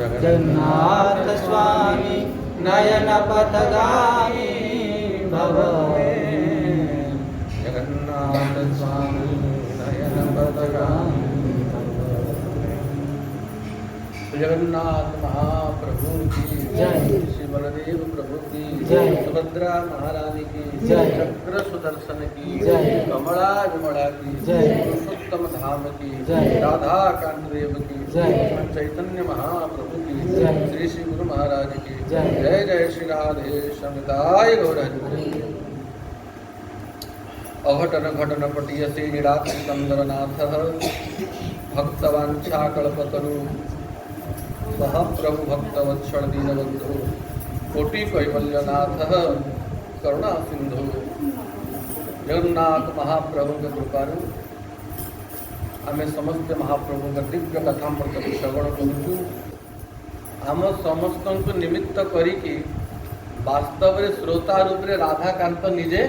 जगन्नाथ स्वामी नयन पथगामी भव जगन्नाथ स्वामी नयन पथगामी जगन्नाथ महाप्रभु की जय, श्री बलदेव प्रभु की जय, सुभद्रा महारानी की जय, चक्र सुदर्शन की जय, कमला विमला की जय, पुरुषोत्तम धाम की जय, राधा कांतदेव की जय, चैतन्य महाप्रभु की जय, श्री श्री गुरु महाराज की जय, जय जय श्री राधे समिताय गौर अघटन घटन पटीयसे निरात्रितंदरनाथ भक्तवांछा कल्पतरु सह प्रभु भक्तवत्सल दीनबंधु कोटि कैवल्यनाथ करुणा सिंधु जगन्नाथ महाप्रभु के कृपारू आम समस्त महाप्रभु का दिव्य कथामृत श्रवण करूँ आम समस्त को निमित्त करिकी वास्तव में श्रोता रूप में राधाकांत निजे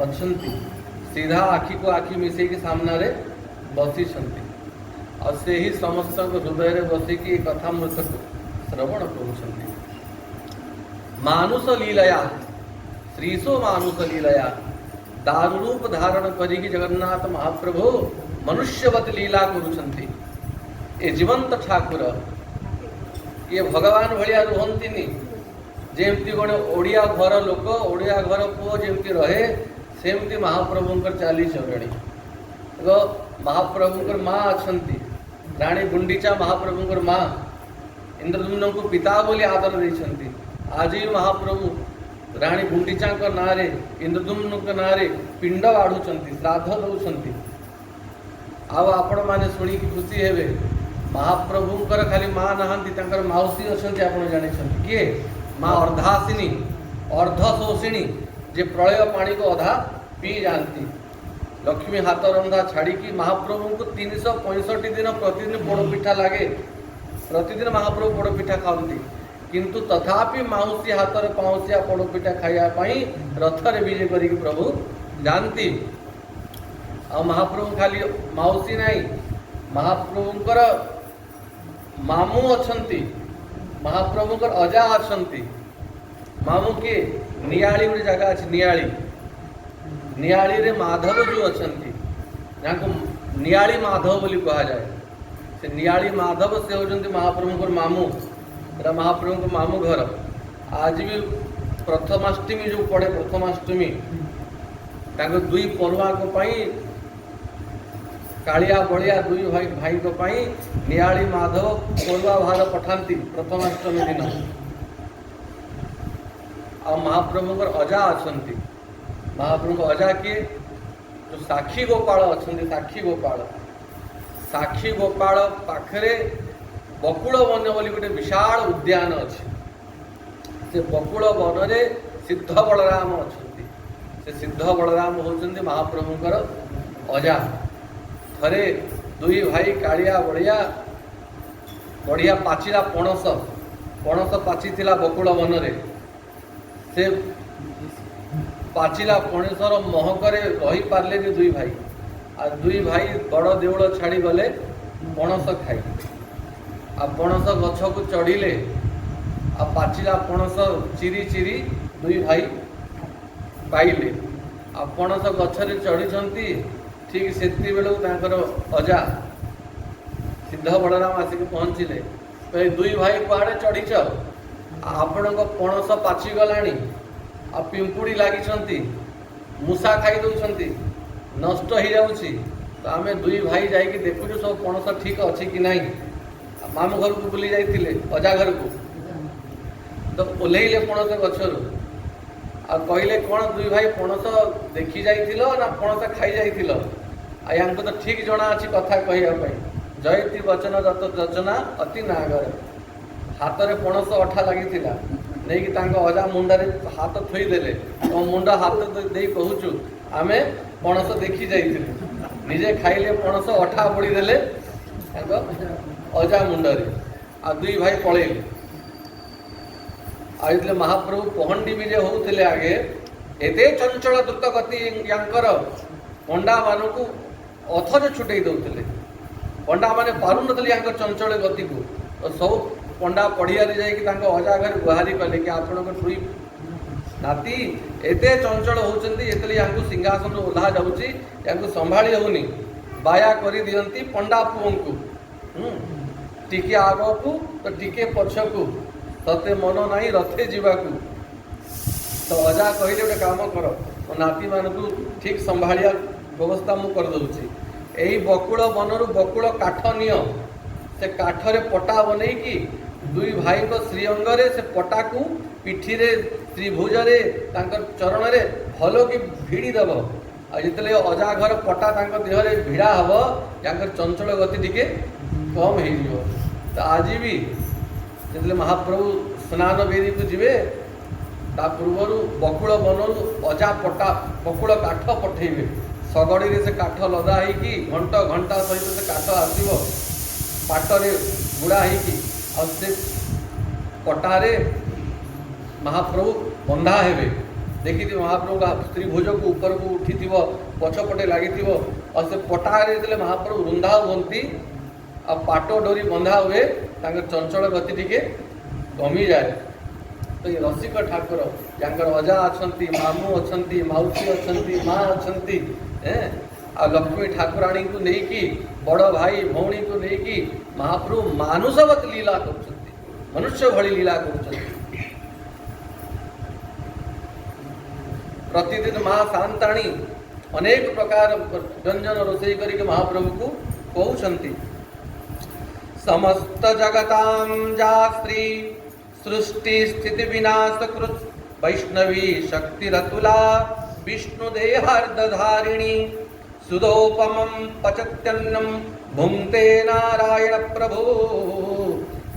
अच्छी सीधा आखि को आखि मिसेक सामने बसी और से ही समस्त हृदय बसिकी कथामृत को श्रवण कर मानुष लीलया श्रीशो मानुष लीलया दारूप धारण करिकी जगन्नाथ महाप्रभु मनुष्यवत लीला करुछंती ये जीवंत ठाकुर ये भगवान भलिया रुहंतिनी जेमती गणे ओडिया घर लोक ओडिया घर पुओ जेमती रहे सेमती महाप्रभुंकर चाली चरणी महाप्रभुंकर माँ अच्छंती राणी गुंडीचा महाप्रभुंकर माँ इंद्रदुम्न को पिता बोली आदर देछंती आज भी महाप्रभु राणी गुंडीचा नारे इंद्रदुम्न नारे पिंड बाढ़ुचंती श्राद्ध दौचंती आपण माने सुनी खुशी हेबे महाप्रभुंकर खाली माँ नहांती तांकर माउसी अच्छंती आपण जानिछंती किए माँ अर्धासिनी अर्धशोषिणी जे प्रलय पानी को अधा पी जानती लक्ष्मी हाथ रंधा छाड़ी महाप्रभु को 365 दिन प्रतिदिन पोड़पिठा लगे प्रतिदिन महाप्रभु पोड़पिठा खाती किंतु तथापि माउसी हाथ में पाउसिया पोड़पिठा खायापाई रथरे विजय करी प्रभु जानती आ महाप्रभु खाली माउसी नहीं महाप्रभुंकर मामू अच्छंती महाप्रभुंकर अजा अच्छंती मामू के नियाली गोटे जगह अच्छी नियाली रे माधव जो अच्छंती जहाँ को नियाली माधव बोली कहा जाए से नियाली माधव से होचंती महाप्रभुंकर मामू एटा महाप्रभुंकर मामू घर आज भी प्रथमाष्टमी जो पड़े प्रथमाष्टमी तांको दुई परुआ को पाई कालिया बलिया दुई भाई को पाई नियाली माधव परुआ भार पठांती प्रथमाष्टमी दिन आ महाप्रभुंकर अजा अच्छंती महाप्रभु को अजा किए जो साक्षी गोपाल अच्छे साक्षी गोपाल पाखरे बकुल वन बोली गोटे विशाल उद्यान अच्छे से बकुल वन रे सिद्ध बलराम अच्छे से सिद्ध बलराम होचंती महाप्रभुंकर अजा थरे दुई भाई कालिया बड़िया बढ़िया पाचिला पणस पणस पाची बकुल वन रे से पाचिला पणसर महकरे रही पार्ले दुई भाई आ दुई भाई बड़ देउल छाड़ी गले पणस खाई आ पणस गछ को चढ़िले आ पाचिला पणस चिरी चिरी दुई भाई पाइले आ पणस गछरे चढ़ी ठीक सेति बेलू तांकर अजा सिद्ध बलराम आसिक पहुँचिले दुई भाई कुआड़े चढ़ीच आपण पणस पाची गलानी आ पिंपुड़ी लगी मूषा खाई दौरान नष्ट हो जाऊँगी तो आम दुई भाई जाकि देखु सब पणस ठीक अच्छी कि नहीं मामू घर को बुली जाइए अजा घर को तो ओह्लैले पणस गचर आ कहले कौन दुई भाई पणस देखी जाइथिलो ना पणस खाई जाइथिलो आ यांको तो ठीक जना अच्छी कथा कहवाई जयति वचन दत्त रचना अति नागर हाथ में पणस अठा लगी नहीं कि अजा मुंडारे हाथ थोईदेले तो मुंड हाथ दे कहूचु आमे पणस देखी जाइए निजे खाइले पणस अठा बोड़ीदेले अजा मुंडरे आ दुई भाई पलैले आइले महाप्रभु पहंडी विजय होते आगे एते चंचल द्रुत गति यांकर पंडा मानक अथज छुटे दौले पंडा माने पारु नथिले चंचल गति को तो सब पंडा पड़िया जाकि अजा घर गुहारी कले कि आपण दुई नाती एते चंचल होउचंती एतले यांकु सिंहासन ओल्हा जाउची यांकु संभाली होउनी बाया करी दियंती पंडा पुओंकु टिके आगकु तो टिके पछकु तते मन नाही रथे जीवाकु तो अजा कहले गोटे काम कर तो नाती मानकु ठीक संभालिया व्यवस्था मु कर दउची एई बकुड़ बनरु बकुड़ काठ नियो से काठरे पटा बनै की दुई भाई को श्रीअंगरे से पटा को पिठी रे त्रिभुज रे तांकर चरण रे भलो की भिड़ी दब आ जितले अजा घर पटा तांकर देह रे भिड़ा हबो याकर चंचल गति टिके कम हे जिवो तो आज भी जितले महाप्रभु स्नान बेदी को जिवे ता पूर्वरु बकुड़ बनरु अजा पटा बकुड़ काठ पठेबे सगड़ी रे से काठ लदा है कि घंटा घंटा सहित से काठ आसीबो पाटरे गुड़ा है कि और से पटारे महाप्रभु बंधा हेबे देखी महाप्रभु का त्रिभुज को ऊपर को उठी थी पछपटे लगी और से पटारे जब महाप्रभु रुंधा बनती आ पाट डोरी बंधा हुए चंचल गति टिके कमी जाए तो ये रसिक ठाकुर यांकर अजा अच्छी मामू अच्छी माउसी अच्छी माँ अच्छी आ लक्ष्मी ठाकुराणी को लेकिन बड़ भाई भौणी को लेकिन महाप्रभु मानुषवत लीला कर मनुष्य भली लीला कर प्रतिदिन माँ शांताणी अनेक प्रकार व्यंजन रोषई करके महाप्रभु को कहउछंती समस्त जगतां जा स्त्री सृष्टि स्थिति विनाश कृत वैष्णवी शक्ति रतुला विष्णु देहार्धधारिणी सुदोपमं पचत्यन्नं भुंक्ते नारायण प्रभु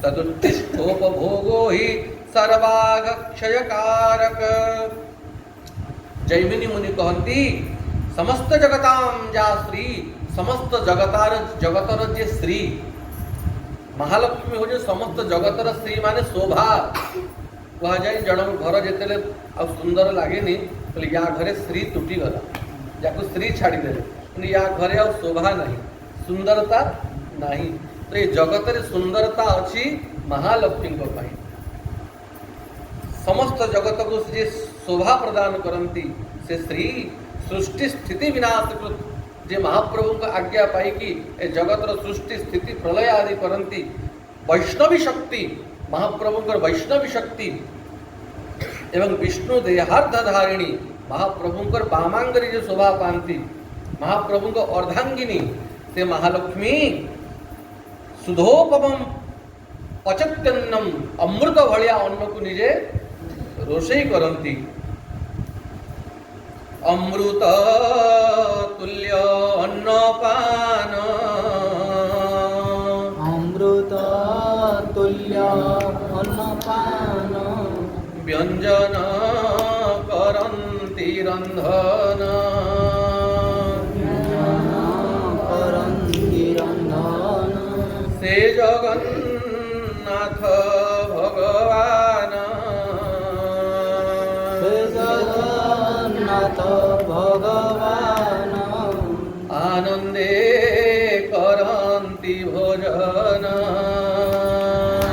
तदुत्तिष्ठोपभोगो हि सर्वागक्षयकारक। जैमिनी मुनि कहती समस्त जगतां जा स्त्री समस्त जगतर जे स्त्री महालक्ष्मी हो समस्त जगतर स्त्री माने शोभा कह जाए जन घर जिते आ सुंदर लगे बोले या घरे स्त्री तुटी गला या स्त्री छाड़ीदे या घरे आ शोभा नहीं सुंदरता नहीं तो ये जगत रे सुंदरता अच्छी महालक्ष्मी पाई समस्त जगत को जे शोभा प्रदान करती से स्त्री सृष्टि स्थिति विनाश कृत जे महाप्रभु का आज्ञा पाई कि ए जगतर सृष्टि स्थिति प्रलय आदि करती वैष्णवी शक्ति महाप्रभु वैष्णवी शक्ति एवं विष्णु देहार्धधारिणी महाप्रभु वामांगरी जो शोभा पाती महाप्रभु अर्धांगिनी से महालक्ष्मी सुधोपम पचत्यन्नम अमृत भलिया अन्न को निजे रोषई करती अमृत तुल्य अन्नपान अमृत तुल्य अन्नपान व्यंजन करन्ति रंधन से जगन्नाथ भगवान भगवान आनंदे करन्ति भोजन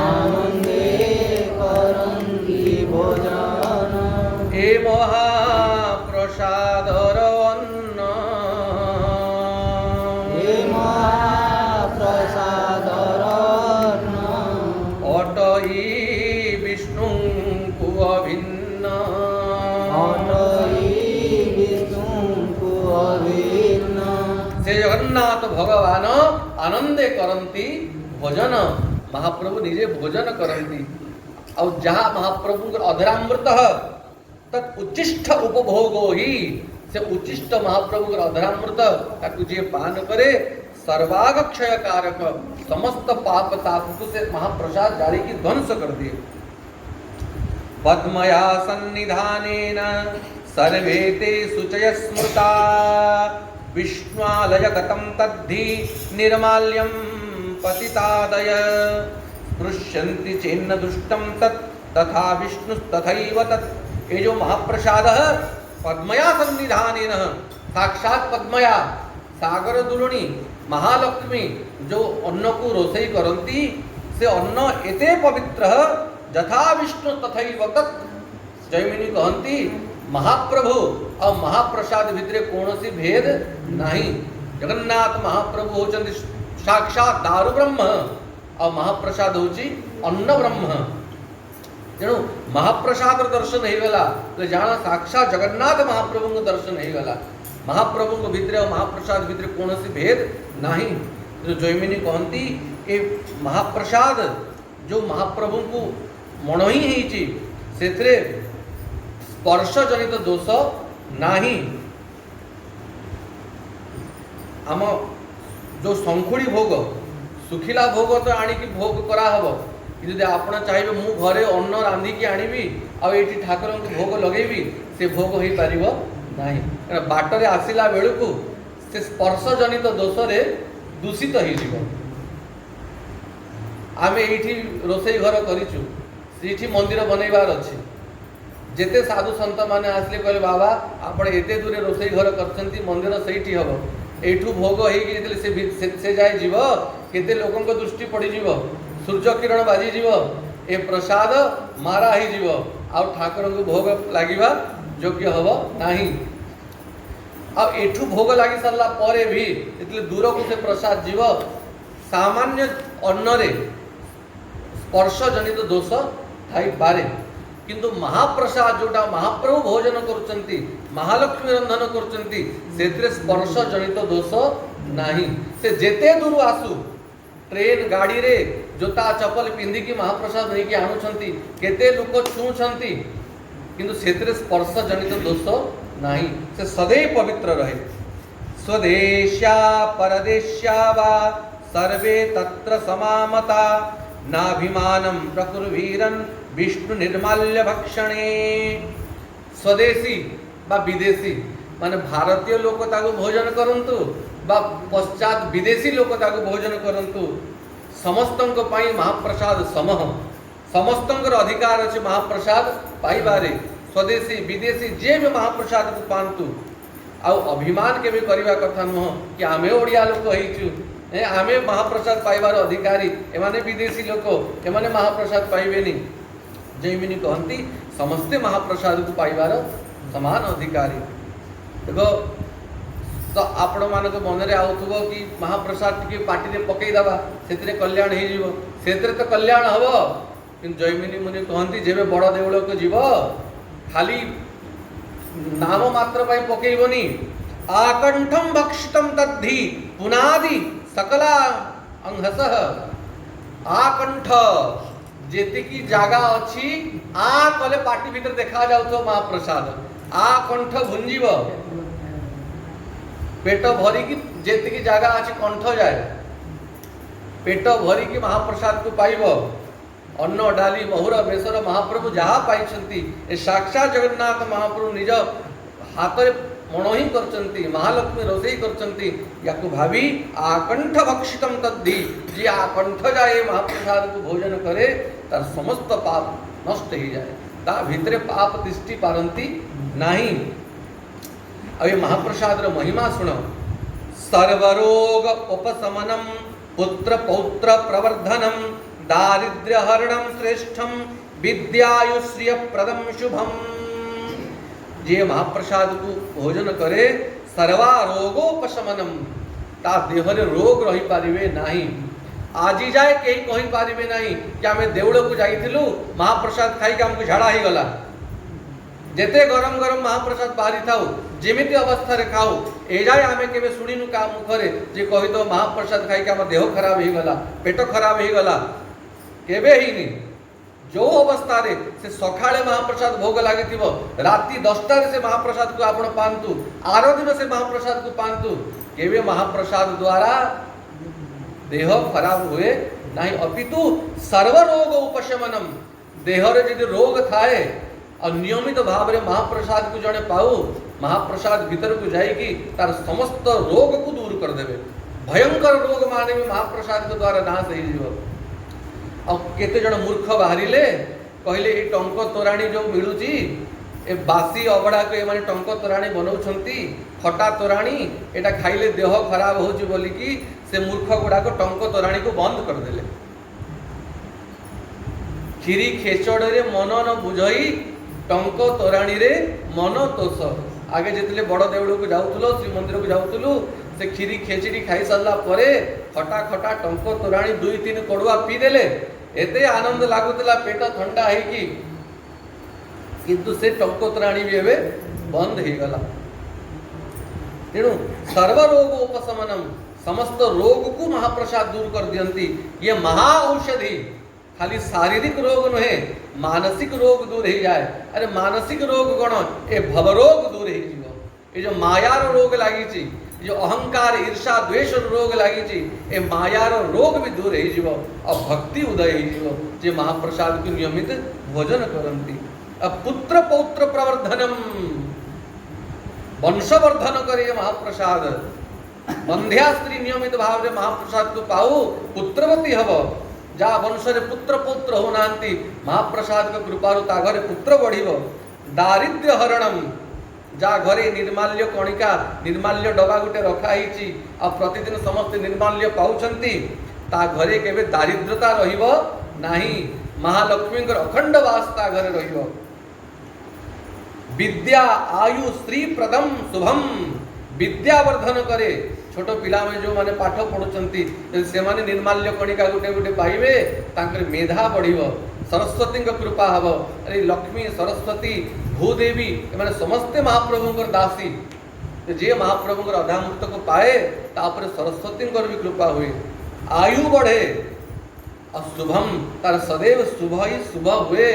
आनंदे करन्ति भोजन ए महाप्रसादर अन्न हे महाप्रसादर अन्न अटई विष्णु को अभिन्न से जगन्नाथ भगवान आनंदे करन्ति भोजन महाप्रभु निजे भोजन करन्ति और जहाँ महाप्रभु अधरामृत तत् उच्चिष्ट उपभोगो ही से उच्चिष्ट महाप्रभु अधरामृत ताकू जे पान करे सर्वागक्षय कारक समस्त पाप ताप को से महाप्रसाद जारी की ध्वंस कर दिए पद्मया सन्निधानेन सर्वे ते शुचय स्मृता विष्णुआलय गतं तद्धि निर्माल्यं पतितादय स्पृश्यन्ति चेन्न दुष्टं तत् तथा विष्णुस्तथैव तत्। ये जो महाप्रसाद पद्मया सन्निधानेन साक्षात पद्मया सागर दुलुणी महालक्ष्मी जो अन्न को रोषई करती से अन्न एते पवित्र यथा विष्णु तथैव तत्। जैमिनी कहती महाप्रभु और महाप्रसाद भितर कौन सी भेद नहीं। जगन्नाथ महाप्रभु होचंदी साक्षात दारु ब्रह्म और महाप्रसाद होची अन्न ब्रह्म। तेणु महाप्रसाद दर्शन हो गला तो जाना साक्षात जगन्नाथ महाप्रभु को दर्शन हो गला। महाप्रभु को भितर और महाप्रसाद भितर कौन सी भेद नहीं। तो जैमिनी कहती ए महाप्रसाद जो महाप्रभु को मन ही होती से स्पर्श जनित दोष नहीं। आम जो संखुड़ी भोग सुखिला भोग तो आणिकी भोग कराहब यदि आपण चाहिए मु घरे अन्न रांधिकी आनिबी आ ये ठाकुर को भोग लगेबी से भोग हो पार ना। बाटरे आसला बेलू से स्पर्श जनित दोष रे दूषित हो। आम ये रोसई घर करी मंदिर बनइबार अच्छी जेते साधु संत माने आसले कहले बाबा आपण एते दूरे रोसई घर करछंती मंदिर सहीठी हबो एठू भोग होई से जाए जीव केते लोकन को दृष्टि पड़ी जीव सूर्य किरण बाजी जीव ए प्रसाद मारा ही जीव आ ठाकुर को भोग लागिबा योग्य हबो नाही। अब एठू भोग लागी सरला परे भी इतले दूर को से प्रसाद जीव सामान्य अन्न रे स्पर्श जनित दोष थाई पारे किंतु महाप्रसाद जोटा महाप्रभु भोजन करुचंती महालक्ष्मी रंधन करुचंती सेत्रे स्पर्श जनित दोष नाही। से जेते दूर आसु ट्रेन गाड़ी रे जोता चपल पिंधिकी महाप्रसाद नहीं कि आणुचंती केते लोक छुंचंती किंतु सेत्रे स्पर्श जनित दोष नाही। से सदैव पवित्र रहे। स्वदेश्या परदेश्या वा सर्वे तत्र समामता नाभिमानं प्रकुर्वीरन् विष्णु निर्माल्य भक्षणे। स्वदेशी बा विदेशी माने भारतीय लोक ताको भोजन करंतु बा पश्चात विदेशी लोक ताको भोजन करंतु समस्तंक पाई महाप्रसाद समह समस्तंकर अधिकार अछि महाप्रसाद पाइबारे। स्वदेशी विदेशी जे भी महाप्रसाद को पांतु आ अभिमान के भी करबा कथा नुह कि आमे ओडिया लोक होइछु आमे महाप्रसाद पाइबार अधिकारी एमाने विदेशी लोक एमाने महाप्रसाद पाइबेनी। जैमिनी कहती समस्ते महाप्रसाद को पाइबार समान अधिकारी। देखो तो आपण मानक मन रे आउथबो कि महाप्रसाद के पार्टी रे पकई दबा सेतरे कल्याण हे जीवो सेतरे तो कल्याण हबो किंतु जैमिनी मुनि कहती जेबे बड़ देउळ को जीव खाली नाम मात्र पाई पकईबनी आकंठम भक्षितम तद्धि पुनादि सकला अंहसः। आकंठ जेतिकी जागा अच्छी आ कले पार्टी भीतर देखा जाउथो महाप्रसाद आ कंठ भुंजीब पेट भरी की जेतिकी जागा अच्छी कंठ जाए पेट भरी की महाप्रसाद को पाइब। अन्न डाली महुर बेसर महाप्रभु जहाँ पाई ए साक्षात जगन्नाथ महाप्रभु निज हाथ मण ही करचंती महालक्ष्मी रोसई करचंती याकु भावी आकंठ भक्षितम तद्धि जी आकंठ जाए महाप्रसाद को भोजन करे तार समस्त पाप नष्ट हो जाए ता भितरे पाप तिष्टि पारंती नाही। अब ये महाप्रसाद रो महिमा सुनो। सर्वरोग उपशमनम पुत्र पौत्र प्रवर्धनम दारिद्र्य हरणम श्रेष्ठम विद्यायुश्रिय प्रदम शुभम। जे महाप्रसाद को भोजन करे सर्वा रोगोपशमनम ता देहरे रोग रही पारिबे नाही। आजी जाए कहीं कही पारिबे नाही कि आमे देउळ को जाइथिलु महाप्रसाद खाई के हमको झाड़ा ही गला जेते गरम गरम महाप्रसाद बाहरी थाउ जेमिति अवस्था रे खाऊ ए जाए आमे केबे सुनिनु का मुखरे जे कहि दो महाप्रसाद खाई के हम देह खराब ही गला पेट खराब ही गला केबे ही नहीं। जो अवस्था रे से सकाळे महाप्रसाद भोग लागी राति 10टा से महाप्रसाद को आपण पांतु आर दिन से महाप्रसाद को पांतु केवे महाप्रसाद द्वारा देह खराब हुए नहीं अपितु सर्व रोग उपशमनम देह रे यदि रोग थाए और नियमित भाव रे महाप्रसाद को जने पाऊ महाप्रसाद भीतर को जाएगी तार समस्त रोग को दूर कर देवे। भयंकर रोग माने भी महाप्रसाद के द्वारा नाश हो जीव। आ केते जन मूर्ख बाहरिले कहले ए टंक तोराणी जो मिलुची ए बासी अबड़ा को माने टंक तोराणी बनाउछंती खटा तोराणी एटा खाइले देह खराब होची बोली कि से मूर्ख गुडा को टंक तोराणी को बंद कर देले। କ୍ଷୀରି ଖେଚଡ଼ରେ ମନ ନ ବୁଝଇ ଟଙ୍କ ତୋରାଣୀରେ ମନ ତୋଷ। ଆଗେ ଯେତେବେଳେ ବଡ଼ ଦେଉଳକୁ ଯାଉଥିଲ, ଶ୍ରୀମନ୍ଦିରକୁ ଯାଉଥିଲୁ, ସେ କ୍ଷୀରି ଖେଚଡ଼ି ଖାଇ ସାରିଲା ପରେ ଖଟା ଖଟା ଟଙ୍କ ତୋରାଣୀ 2-3 କଡ଼ୁଆ ପିଇଦେଲେ ଏତେ ଆନନ୍ଦ ଲାଗୁଥିଲା, ପେଟ ଥଣ୍ଡା ହେଇକି। କିନ୍ତୁ ସେ ଟଙ୍କ ତୋରାଣୀ ବି ଏବେ ବନ୍ଦ ହେଇଗଲା। ତେଣୁ ସର୍ବରୋଗ ଉପଶମନम, समस्त रोग को महाप्रसाद दूर कर दियंती। ये महा औषधि खाली शारीरिक रोग नुहे, मानसिक रोग दूर हो जाए। अरे मानसिक रोग कौन, ए भवरोग दूर हो। ये जो मायार रोग लगी, जो अहंकार ईर्षा द्वेष रोग लगी, ए मायार रोग भी दूर हो और भक्ति उदय हो। जे महाप्रसाद को नियमित भोजन करती। अब पुत्र पौत्र प्रवर्धनम, वंशवर्धन करे महाप्रसाद। बंध्या स्त्री नियमित भाव में महाप्रसाद को पाऊ पुत्रवती हब। जा वंश पुत्र पौत्र हो नांती, महाप्रसाद को कृपारु ता घरे पुत्र बढ़िव। दारिद्र्य हरणम, जा घरे निर्माल्य कणिका निर्माल्य डबा गुटे रखाई आ प्रतिदिन समस्त निर्माल्य पाउछंती, ता घरे केबे दारिद्रता रहिब नाही। महालक्ष्मी अखंड वास ता घरे रहिब। विद्या आयु स्त्री प्रदम शुभम, विद्यावर्धन करे। छोट पिला में जो माने पाठ पढ़ुचंती से माने निर्माल्य कणिका गुटे गुटे पाइबे, तांकर मेधा बढ़िव। सरस्वती कृपा हब। अरे लक्ष्मी सरस्वती भूदेवी माने समस्ते महाप्रभुंकर दासी। जे महाप्रभुंकर अधामुक्त को पाए तापर सरस्वती भी कृपा हुए। आयु बढ़े और शुभम तार सदैव शुभ ही शुभ हुए।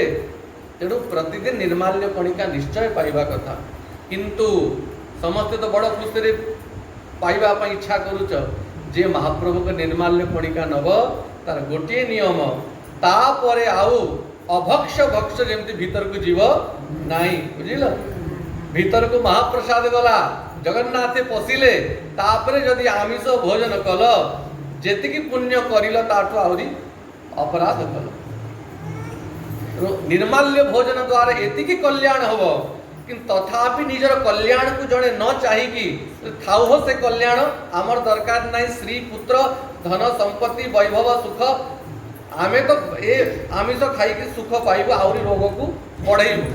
तेणु प्रतिदिन निर्माल्य कणिका निश्चय पाइबा कथा। किंतु समस्ते तो बड़ खुशी पाइबा इच्छा करुच, जे महाप्रभु को निर्माल्य कणिका नब तार गोटे नियम, तापर आउ अभक्ष भक्ष जमती भीतर को जीव नाई। बुझिल, भीतर को महाप्रसाद गला जगन्नाथ पशिले, तापर जदि आमिष भोजन कल, जेतिकी पुण्य करिल ताठू आउरी अपराध कल। निर्माल्य भोजन द्वारा एतिकी कल्याण हब, किंतु तथापि निजर कल्याण को जड़े न चाहिए थाउ हो से कल्याण आमर दरकार नहीं। श्री पुत्र धन संपत्ति वैभव सुख आमे तो ए आमिष खाई सुख पाइबो, आउरी रोग को बढ़ेबो।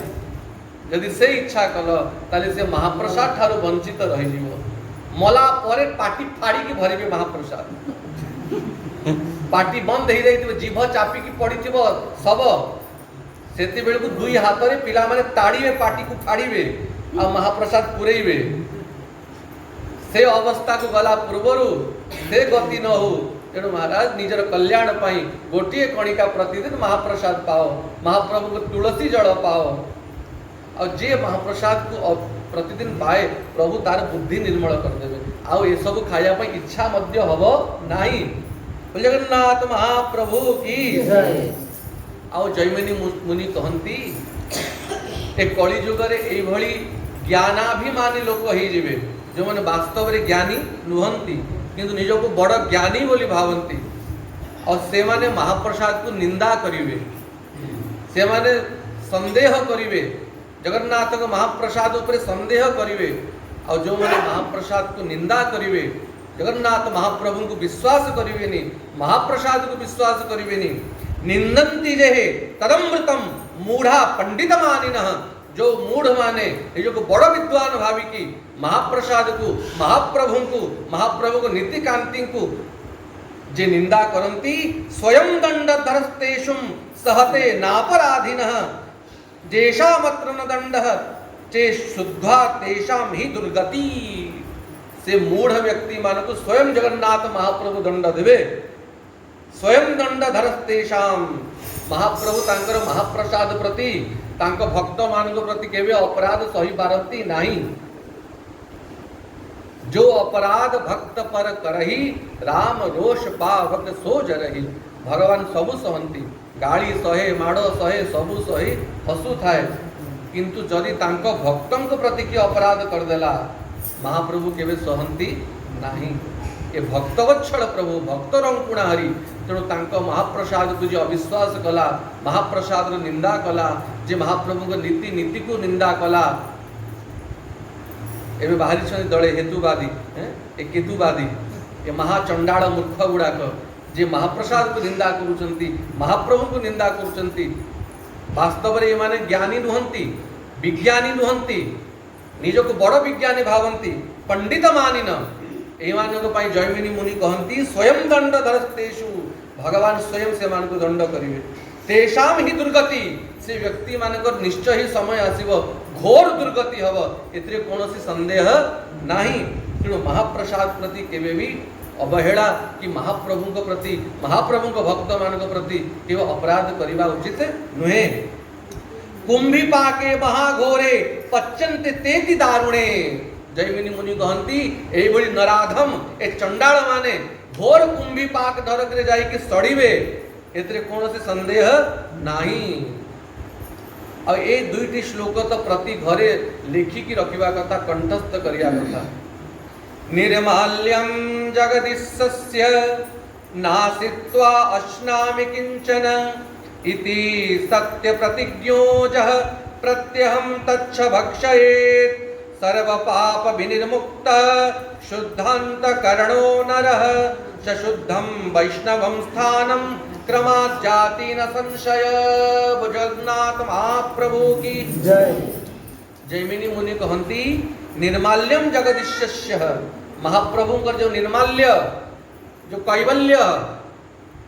यदि से इच्छा कल ताले से महाप्रसाद ठारू वंचित रही जीवो। मला परे पाटी फाड़ी की भरिबे महाप्रसाद। पाटी बंद हो जाइथिबो, जीभ चापी की पड़िथिबो सब, सेति बेलू दुई हाथ में पिला माने ताड़ीबे, पाटी को फाड़ीबे आ महाप्रसाद पुरेइबे। से अवस्था को गला पूर्वरु से गति न हो। तेणु महाराज निजर कल्याण पाई गोटे कणिका प्रतिदिन महाप्रसाद पाओ, महाप्रभु को तुलसी जल पाओ। और जे महाप्रसाद को प्रतिदिन पाए प्रभु तार बुद्धि निर्मल करदेवे। आउ ये सब खाया पाई इच्छा मध्य हबो नाही। जगन्नाथ महाप्रभु की जय। आउ जैमिनी मुनि कहती ए कली जुगरे एभली ज्ञानाभिमानी लोक हो जिवे, जो माने वास्तव में ज्ञानी नुहंती किंतु निज को बड़ ज्ञानी बोली भावंती। और से माने महाप्रसाद को निंदा करिवे, से माने संदेह करिवे, जगन्नाथ को महाप्रसाद ऊपर संदेह करिवे। और जो माने महाप्रसाद को निंदा करिवे, जगन्नाथ महाप्रभु को विश्वास करिवेनी, महाप्रसाद को विश्वास करिवेनी। निंदन्ति जेहे तदमृतम मूढ़ा पंडित मानिनः, जो मूढ़ माने जो बड़ विद्वान भावी की महाप्रसाद को महाप्रभु को नीति कांति को जे निंदा करंती, स्वयं दंड धरस्तेषुम सहते नापराधिनः, जेषामत्र न दंडः चे शुद्धा तेषाम ही दुर्गति। से मूढ़ व्यक्ति मान को स्वयं जगन्नाथ महाप्रभु दंड देवे। स्वयं दंड धरस्तेषाम, महाप्रभु तांकर महाप्रसाद प्रति तांको भक्त मान प्रति केवे अपराध सही पारती नहीं। जो अपराध भक्त पर करही, राम रोष पा भक्त सो जरही। भगवान सबु सहंती, गाली सहे माड़ सहे सबु सही हसु थाए, किंतु जदि तांको भक्तों प्रति की अपराध करदेला महाप्रभु केवे सहंती नहीं। ये भक्तवत्सल प्रभु भक्त रंकुणा हरि। तेणु तांको महाप्रसाद को जो अविश्वास कला, महाप्रसाद रो निंदा कला, जे महाप्रभु को नीति को निंदा कला। एबे बाहरी छन दले हेतुवादी, ए केतुवादी, ए महाचंडाल मूर्ख गुड़ाक जे महाप्रसाद को निंदा करुचंती महाप्रभु को निंदा करुचंती वास्तव रे माने ज्ञानी नुहंती विज्ञानी नुहंती निजको बड़ विज्ञानी भावंती पंडित मानिन एमानक पई जयमिनी मुनि कहंती स्वयं दंड धरस्तेषु भगवान स्वयं से मान को दंड करिवे तेषाम ही दुर्गति से व्यक्ति मानकर निश्चय ही समय आसीबो घोर दुर्गति हब एतरे कोनोसी संदेह नाही तेणु महाप्रसाद प्रति केवे भी अवहेला कि महाप्रभु प्रति महाप्रभु भक्त मान प्रति केवल अपराध करवा उचित नुहे कुंभी पाके महाघोरे पच्चन्ते तेति दारुणे जयमिनी मुनि कहंती एई भली नराधम ए चंडाल माने घोर कुंभी पाक नरक रे जाई कि सड़ीबे एतरे कोनोसी संदेह नाही। आ ए दुईटी श्लोक तो प्रति घरे लिखिकी रखिबा कथा कंठस्थ करिया कथा निर्माल्यं जगदीशस्य नासित्वा अश्नामि किंचन इति सत्य प्रतिज्ञोजः प्रत्यहं तच्छ भक्षयेत् सर्व पाप विनिर्मुक्तः शुद्धान्तकरणो नरः च शुद्धं वैष्णवं स्थानं क्रमात् जाति न संशय। जगन्नाथ महाप्रभु की जय। जयमिनी मुनि कहंती निर्माल्यम जगदीशस्य महाप्रभु का जो निर्माल्य जो कैवल्य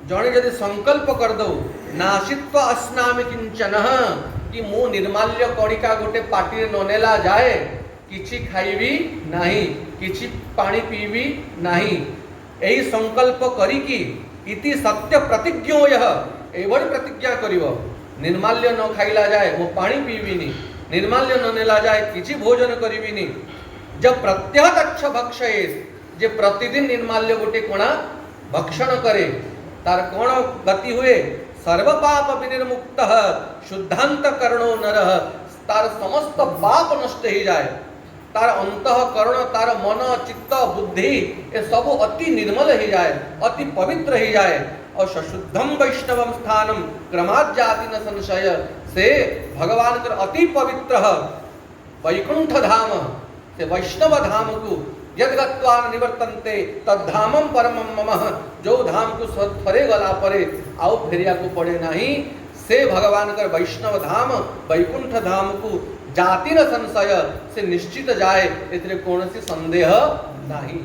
जड़े यदि संकल्प कर दो नाशित्व अस्नामि किंचन कि मु निर्माल्य कणिका गोटे पाटी न नेला जाए किछि खाइबी नाही किछि पानी पीबी नाही एही संकल्प करिकी इति सत्य प्रतिज्ञो यह एवढी प्रतिज्ञा करिवो निर्माल्य न खाइला जाए मु पानी पीबिनी निर्माल्य न नेला जाए किछि भोजन करिबिनी जब प्रत्यह तच्छ भक्षयेत् जे प्रतिदिन निर्माल्य गोटे कोणा भक्षण करे तार कोण गति हुए सर्व पाप विनिर्मुक्तः शुद्धांतकरणो नरः तार समस्त पाप नष्ट ही जाए तार अंतःकरण तार मन चित्त बुद्धि ये सब अति निर्मल ही जाए अति पवित्र ही जाए और सशुद्धम वैष्णवम स्थानम क्रमात् जाति न संशय से भगवान कर अति पवित्र वैकुंठ धाम से वैष्णव धाम को यद गत्वा निवर्तन्ते तद्धामम परमम मम जो धाम को थरे गला परे आउ फेरिया को पड़े नहीं से भगवान कर वैष्णव धाम वैकुंठ धाम को जाति न संशय से निश्चित जाए एतरे कौनसी संदेह नहीं।